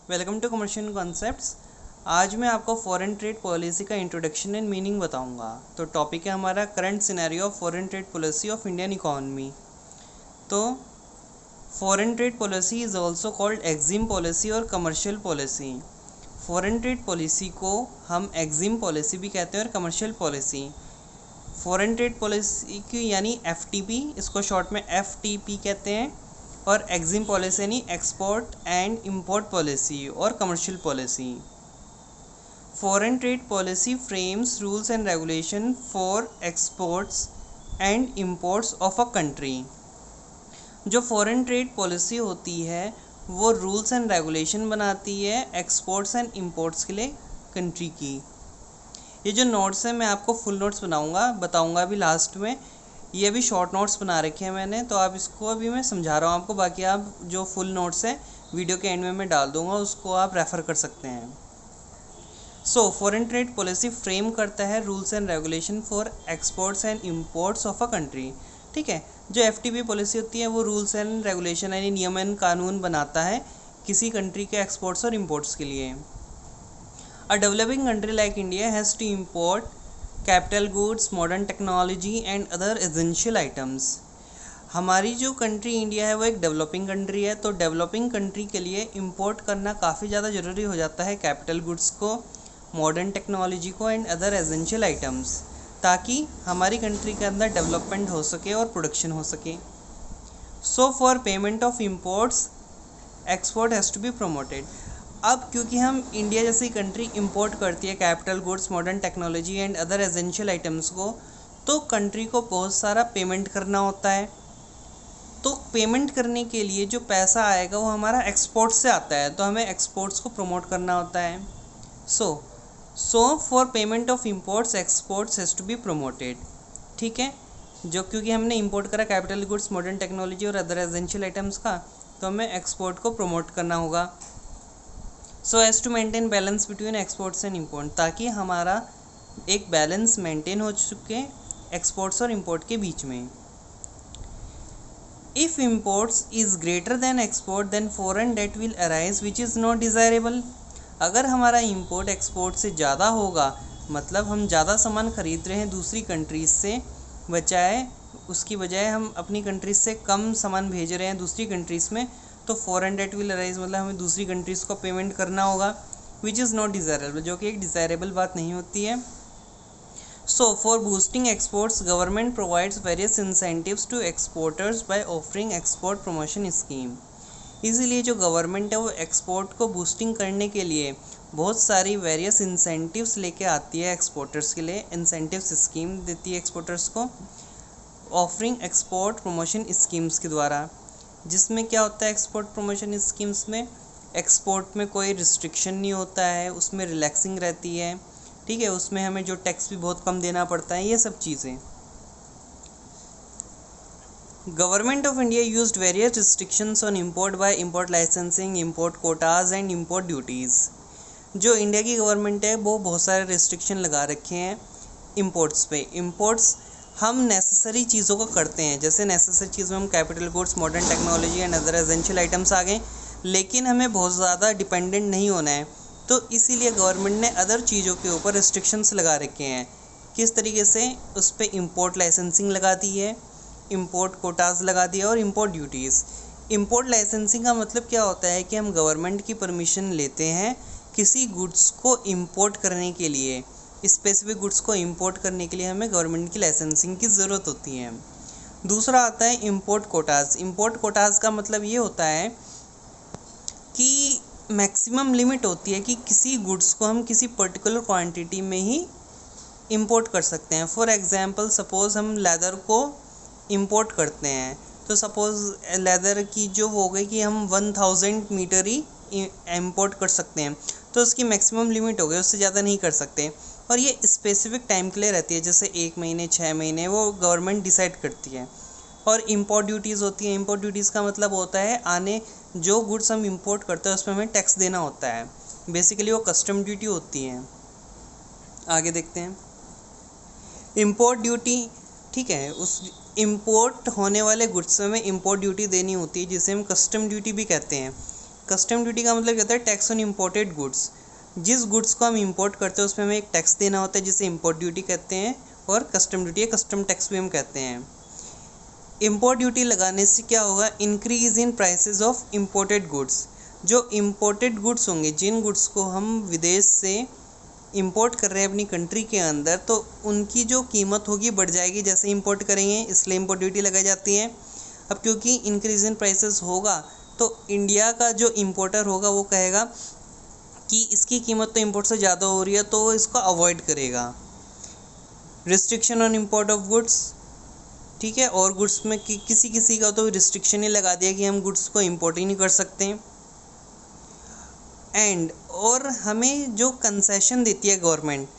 Welcome to commercial concepts. आज मैं आपको फॉरेन ट्रेड पॉलिसी का इंट्रोडक्शन एंड मीनिंग बताऊंगा। तो टॉपिक है हमारा current scenario of foreign trade policy of Indian economy. तो foreign trade policy is also called EXIM policy और commercial policy. Foreign trade policy को हम एक्जिम पॉलिसी भी कहते हैं और commercial policy. Foreign trade policy की यानी FTP, इसको शॉर्ट में FTP कहते हैं, और एक्जिम पॉलिसी यानी एक्सपोर्ट एंड इंपोर्ट पॉलिसी और commercial policy. Foreign trade policy frames rules and regulation for exports and imports of a country. जो फॉरेन ट्रेड पॉलिसी होती है वो रूल्स एंड रेगुलेशन बनाती है एक्सपोर्ट्स एंड इंपोर्ट्स के लिए कंट्री की। ये जो नोट्स हैं मैं आपको फुल नोट्स बताऊंगा अभी लास्ट में। ये अभी शॉर्ट नोट्स बना रखे हैं मैंने, तो आप इसको अभी मैं समझा रहा हूँ आपको। बाकी आप जो फुल नोट्स हैं वीडियो के एंड में मैं डाल दूँगा, उसको आप रेफ़र कर सकते हैं। So foreign trade policy frame करता है rules and regulation for exports and imports of a country. ठीक है, जो FTP पॉलिसी होती है वो रूल्स एंड रेगुलेशन यानी नियम एंड कानून बनाता है किसी कंट्री के एक्सपोर्ट्स और इंपोर्ट्स के लिए। A developing country like India has to import capital goods, modern technology and other essential items। हमारी जो कंट्री इंडिया है वो एक डेवलपिंग कंट्री है, तो डेवलपिंग कंट्री के लिए इंपोर्ट करना काफ़ी ज़्यादा ज़रूरी हो जाता है कैपिटल गुड्स को, मॉडर्न टेक्नोलॉजी को एंड अदर एसेंशियल आइटम्स, ताकि हमारी कंट्री के अंदर डेवलपमेंट हो सके और प्रोडक्शन हो सके। So for payment of imports export has to be promoted. अब क्योंकि हम इंडिया जैसी कंट्री इंपोर्ट करती है capital goods, modern technology and other essential items को, तो कंट्री को बहुत सारा पेमेंट करना होता है। तो पेमेंट करने के लिए जो पैसा आएगा वो हमारा एक्सपोर्ट से आता है, तो हमें एक्सपोर्ट्स को प्रमोट करना होता है। So for payment of imports exports has to be promoted. ठीक है, जो क्योंकि हमने इंपोर्ट करा कैपिटल गुड्स, मॉडर्न टेक्नोलॉजी और अदर एसेंशियल आइटम्स का, तो हमें एक्सपोर्ट को प्रमोट करना होगा। So as to maintain balance between exports and import, ताकि हमारा एक बैलेंस मेंटेन हो चुके एक्सपोर्ट्स और इम्पोर्ट के बीच में। If imports is greater than export then foreign debt will arise which is not desirable. अगर हमारा इम्पोर्ट एक्सपोर्ट से ज़्यादा होगा, मतलब हम ज़्यादा सामान खरीद रहे हैं दूसरी कंट्रीज से, उसकी बजाय हम अपनी कंट्रीज से कम सामान भेज रहे हैं दूसरी कंट्रीज़ में, तो फॉरेन डेट विल अराइज, मतलब हमें दूसरी कंट्रीज़ को पेमेंट करना होगा, विच इज़ नॉट डिज़ायरेबल, जो कि एक डिज़ायरेबल बात नहीं होती है। So for boosting exports government provides various incentives to exporters by offering export promotion scheme. इसीलिए जो गवर्नमेंट है वो एक्सपोर्ट को बूस्टिंग करने के लिए बहुत सारी वेरियस इंसेंटिव्स लेके आती है एक्सपोर्टर्स के लिए। इंसेंटिव्स स्कीम देती है एक्सपोर्टर्स को ऑफरिंग एक्सपोर्ट प्रमोशन स्कीम्स के द्वारा, जिसमें क्या होता है एक्सपोर्ट प्रमोशन स्कीम्स में, एक्सपोर्ट में कोई रिस्ट्रिक्शन नहीं होता है, उसमें रिलैक्सिंग रहती है। ठीक है, उसमें हमें जो टैक्स भी बहुत कम देना पड़ता है, ये सब चीज़ें। Government of India used various restrictions on import by import licensing, import quotas and import duties. जो इंडिया की गवर्नमेंट है वो बहुत सारे रिस्ट्रिक्शन लगा रखे हैं इंपोर्ट्स पे। इंपोर्ट्स हम नेसेसरी चीज़ों को करते हैं, जैसे नेसेसरी चीज़ में हम capital goods, modern technology and other essential items आ गए, लेकिन हमें बहुत ज़्यादा डिपेंडेंट नहीं होना है, तो इसीलिए गवर्नमेंट ने अदर चीज़ों के ऊपर रिस्ट्रिक्शंस लगा रखे हैं। किस तरीके से? उस पर इंपोर्ट लाइसेंसिंग लगा दी है, इंपोर्ट कोटाज लगा दिया और इंपोर्ट ड्यूटीज़। इंपोर्ट लाइसेंसिंग का मतलब क्या होता है कि हम गवर्नमेंट की परमिशन लेते हैं किसी गुड्स को इंपोर्ट करने के लिए, स्पेसिफिक गुड्स को इंपोर्ट करने के लिए हमें गवर्नमेंट की लाइसेंसिंग की ज़रूरत होती है। दूसरा आता है इंपोर्ट कोटाज। इंपोर्ट कोटाज का मतलब ये होता है कि मैक्सिमम लिमिट होती है कि किसी गुड्स को हम किसी पर्टिकुलर क्वांटिटी में ही इंपोर्ट कर सकते हैं। फॉर एग्जांपल सपोज़ हम लेदर को इंपोर्ट करते हैं, तो सपोज़ लेदर की जो हो गई कि हम 1000 मीटर ही इंपोर्ट कर सकते हैं, तो उसकी मैक्सिमम लिमिट हो गई, उससे ज़्यादा नहीं कर सकते। और ये स्पेसिफिक टाइम के लिए रहती है, जैसे 1 महीने, 6 महीने, वो गवर्नमेंट डिसाइड करती है। और इंपोर्ट ड्यूटीज़ होती है। इंपोर्ट ड्यूटीज़ का मतलब होता है जो गुड्स हम इंपोर्ट करते हैं उसमें हमें टैक्स देना होता है। बेसिकली वो कस्टम ड्यूटी होती है। आगे देखते हैं इंपोर्ट ड्यूटी। ठीक है, उस इंपोर्ट होने वाले गुड्स में इंपोर्ट ड्यूटी देनी होती है, जिसे हम कस्टम ड्यूटी भी कहते हैं। कस्टम ड्यूटी का मतलब क्या होता है? Tax on imported goods. जिस गुड्स को हम इंपोर्ट करते हैं उसमें हमें एक टैक्स देना होता है जिसे इम्पोर्ट ड्यूटी कहते हैं, और कस्टम ड्यूटी या कस्टम टैक्स भी हम कहते हैं। इम्पोर्ट ड्यूटी लगाने से क्या होगा? Increase in prices of imported goods. जो इम्पोर्टेड गुड्स होंगे, जिन गुड्स को हम विदेश से इंपोर्ट कर रहे हैं अपनी कंट्री के अंदर, तो उनकी जो कीमत होगी बढ़ जाएगी जैसे इंपोर्ट करेंगे, इसलिए इम्पोर्ट ड्यूटी लगाई जाती है। अब क्योंकि इंक्रीज इन प्राइसेस होगा तो इंडिया का जो इम्पोर्टर होगा वो कहेगा कि इसकी कीमत तो इंपोर्ट से ज़्यादा हो रही है, तो वो इसको अवॉइड करेगा। Restriction on import of goods, ठीक है, और गुड्स में किसी किसी का तो रिस्ट्रिक्शन ही लगा दिया कि हम गुड्स को इंपोर्ट ही नहीं कर सकते। एंड और हमें जो कंसेशन देती है गवर्नमेंट,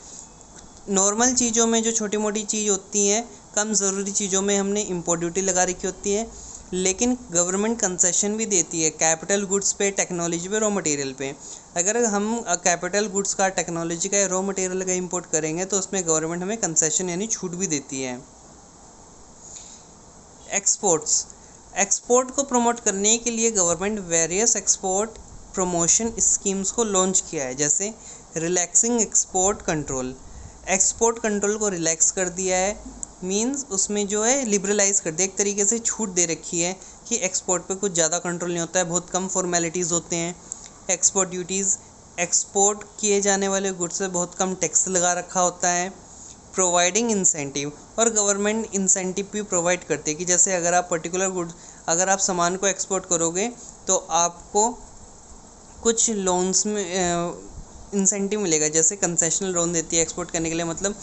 नॉर्मल चीज़ों में जो छोटी मोटी चीज़ होती हैं, कम ज़रूरी चीज़ों में हमने इम्पोर्ट ड्यूटी लगा रखी होती है, लेकिन गवर्नमेंट कंसेशन भी देती है कैपिटल गुड्स पे, टेक्नोलॉजी पे, रॉ मटेरियल पे। अगर हम कैपिटल गुड्स का, टेक्नोलॉजी का या रॉ मटेरियल का इंपोर्ट करेंगे तो उसमें गवर्नमेंट हमें कंसेशन यानी छूट भी देती है। एक्सपोर्ट्स, एक्सपोर्ट को प्रमोट करने के लिए government various export promotion schemes को लॉन्च किया है, जैसे relaxing export control. Export control को रिलैक्स कर दिया है, मींस उसमें जो है लिबरलाइज कर दिया, एक तरीके से छूट दे रखी है कि एक्सपोर्ट पे कुछ ज़्यादा कंट्रोल नहीं होता है, बहुत कम फॉर्मेलिटीज़ होते हैं। एक्सपोर्ट ड्यूटीज़, एक्सपोर्ट किए जाने वाले गुड्स से बहुत कम टैक्स लगा रखा होता है। प्रोवाइडिंग इंसेंटिव, और गवर्नमेंट इंसेंटिव भी प्रोवाइड करती है कि जैसे अगर आप पर्टिकुलर गुड्स, अगर आप सामान को एक्सपोर्ट करोगे तो आपको कुछ लोन्स में इंसेंटिव मिलेगा, जैसे कंसेशनल लोन देती है एक्सपोर्ट करने के लिए। मतलब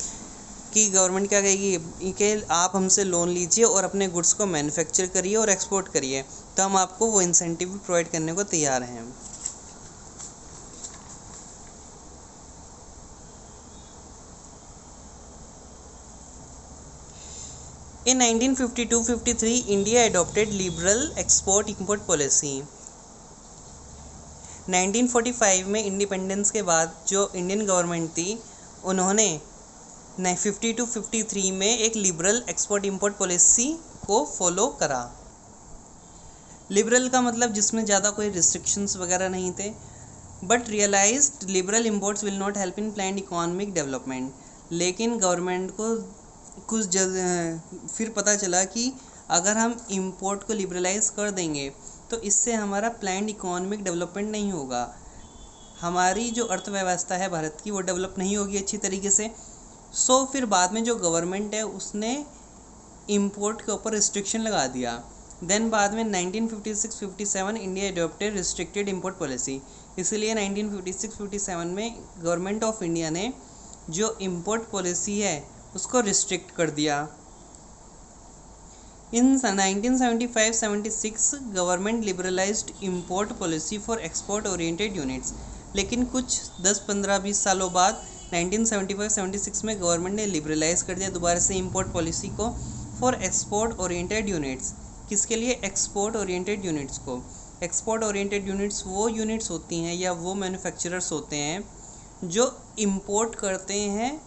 कि गवर्नमेंट क्या कहेगी कि आप हमसे लोन लीजिए और अपने गुड्स को मैन्युफैक्चर करिए और एक्सपोर्ट करिए, तो हम आपको वो इंसेंटिव भी प्रोवाइड करने को तैयार हैं। In 1952-53, India adopted liberal export-import policy. 1945 में इंडिपेंडेंस के बाद जो इंडियन गवर्नमेंट थी, उन्होंने 52-53 में एक लिबरल एक्सपोर्ट इंपोर्ट पॉलिसी को फॉलो करा। लिबरल का मतलब जिसमें ज़्यादा कोई रिस्ट्रिक्शंस वगैरह नहीं थे, but realized liberal imports will not help in planned economic development. लेकिन गवर्नमेंट को कुछ फिर पता चला कि अगर हम इंपोर्ट को लिबरलाइज कर देंगे तो इससे हमारा प्लान्ड इकोनॉमिक डेवलपमेंट नहीं होगा, हमारी जो अर्थव्यवस्था है भारत की वो डेवलप नहीं होगी अच्छी तरीके से। सो फिर बाद में जो गवर्नमेंट है उसने इंपोर्ट के ऊपर रिस्ट्रिक्शन लगा दिया। देन बाद में 1956-57 India adopted restricted import policy. इसलिए 1956-57 में गवर्नमेंट ऑफ इंडिया ने जो इंपोर्ट पॉलिसी है उसको रिस्ट्रिक्ट कर दिया। इन 1975-76 government liberalised import policy for export oriented units. लेकिन कुछ 10-15-20 सालों बाद 1975-76 में गवर्नमेंट ने लिबरलाइज कर दिया दोबारा से इंपोर्ट पॉलिसी को फॉर एक्सपोर्ट ओरिएंटेड यूनिट्स। किसके लिए? एक्सपोर्ट ओरिएंटेड यूनिट्स को। एक्सपोर्ट ओरिएंटेड यूनिट्स वो यूनिट्स होती हैं या वो मैन्युफैक्चरर्स होते हैं जो इंपोर्ट करते हैं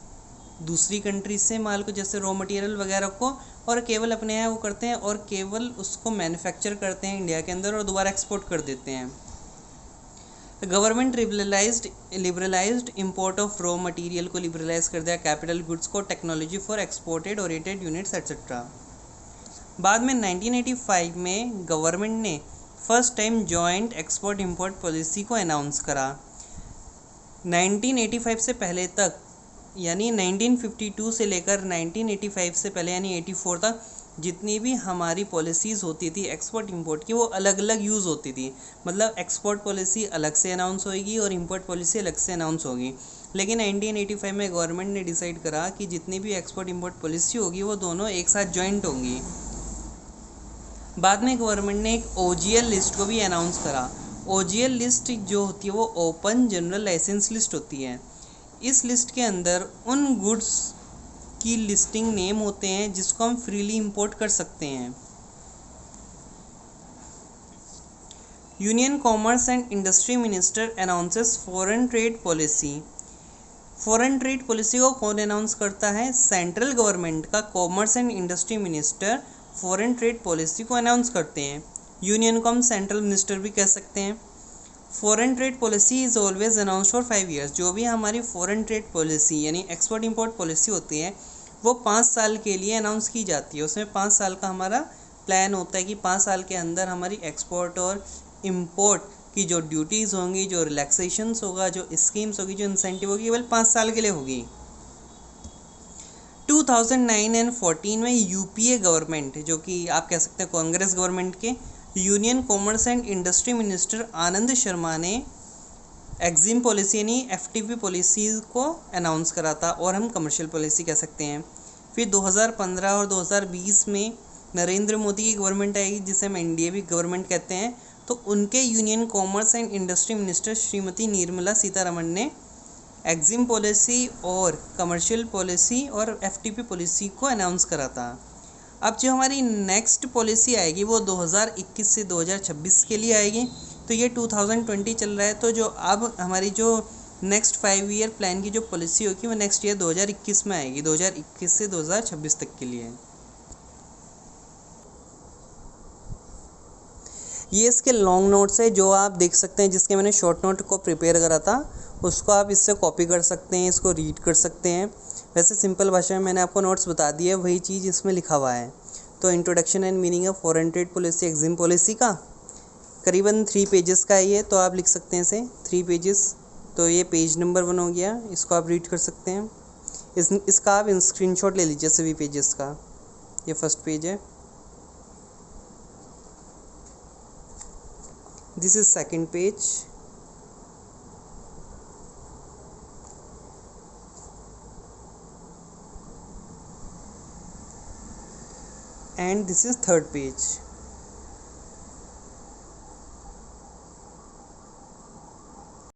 दूसरी कंट्री से माल को, जैसे रॉ मटेरियल वगैरह को, और केवल अपने यहाँ वो करते हैं और केवल उसको मैन्युफैक्चर करते हैं इंडिया के अंदर और दोबारा एक्सपोर्ट कर देते हैं। Government liberalised import of raw material को लिबरलाइज कर दिया, कैपिटल गुड्स को, technology for exported oriented units etcetera. बाद में 1985 में गवर्नमेंट ने first time joint export import policy को अनाउंस करा। 1985 से पहले तक, यानी 1952 से लेकर 1985 से पहले यानी 84 तक जितनी भी हमारी पॉलिसीज़ होती थी एक्सपोर्ट इंपोर्ट की, वो अलग अलग यूज़ होती थी। मतलब एक्सपोर्ट पॉलिसी अलग से अनाउंस होगी और इंपोर्ट पॉलिसी अलग से अनाउंस होगी। लेकिन 1985 में गवर्नमेंट ने डिसाइड करा कि जितनी भी एक्सपोर्ट इंपोर्ट पॉलिसी होगी वो दोनों एक साथ जॉइंट होंगी। बाद में गवर्नमेंट ने एक OGL लिस्ट को भी अनाउंस करा। OGL लिस्ट जो होती है वो ओपन जनरल लाइसेंस लिस्ट होती है। इस लिस्ट के अंदर उन गुड्स की लिस्टिंग नेम होते हैं जिसको हम फ्रीली इंपोर्ट कर सकते हैं। Union commerce and industry minister announces foreign trade policy. Foreign trade policy को कौन अनाउंस करता है? सेंट्रल गवर्नमेंट का commerce and industry minister foreign trade policy को अनाउंस करते हैं। यूनियन को हम सेंट्रल मिनिस्टर भी कह सकते हैं। Foreign trade policy is always announce for 5 years. जो भी हमारी फॉरेन ट्रेड पॉलिसी यानी एक्सपोर्ट इंपोर्ट पॉलिसी होती है वो 5 साल के लिए अनाउंस की जाती है। उसमें 5 साल का हमारा प्लान होता है कि 5 साल के अंदर हमारी एक्सपोर्ट और इम्पोर्ट की जो ड्यूटीज़ होंगी, जो रिलैक्सेशंस होगा, जो स्कीम्स होगी, जो इंसेंटिव होगी, केवल 5 साल के लिए होगी। 2009 एंड 14 में यूपीए गवर्नमेंट, जो कि आप कह सकते हैं कांग्रेस गवर्नमेंट के union commerce and industry minister Anand Sharma ने एग्जिम पॉलिसी यानी एफटीपी पॉलिसीज़ को अनाउंस करा था, और हम कमर्शियल पॉलिसी कह सकते हैं। फिर 2015 और 2020 में नरेंद्र मोदी की गवर्नमेंट आएगी, जिसे हम एनडीए भी गवर्नमेंट कहते हैं। तो उनके union commerce and industry minister Shrimati Nirmala Sitharaman ने एग्जिम पॉलिसी और कमर्शियल पॉलिसी और एफटीपी पॉलिसी को अनाउंस करा था। अब जो हमारी नेक्स्ट पॉलिसी आएगी वो 2021 से 2026 के लिए आएगी। तो ये 2020 चल रहा है, तो जो अब हमारी जो नेक्स्ट 5 ईयर प्लान की जो पॉलिसी होगी वो नेक्स्ट ईयर 2021 में आएगी, 2021 से 2026 तक के लिए। ये इसके लॉन्ग नोट्स है जो आप देख सकते हैं, जिसके मैंने शॉर्ट नोट को प्रिपेयर करा था, उसको आप इससे कॉपी कर सकते हैं, इसको रीड कर सकते हैं। वैसे सिंपल भाषा में मैंने आपको नोट्स बता दिया है, वही चीज़ इसमें लिखा हुआ है। तो introduction and meaning of foreign trade policy EXIM policy का करीबन 3 पेजेस का है ये, तो आप लिख सकते हैं इसे 3 पेजेस। तो ये पेज नंबर 1 हो गया, इसको आप रीड कर सकते हैं। इसका आप स्क्रीनशॉट ले लीजिए सभी पेजेस का। ये फर्स्ट पेज है, this is second page, and this is third page.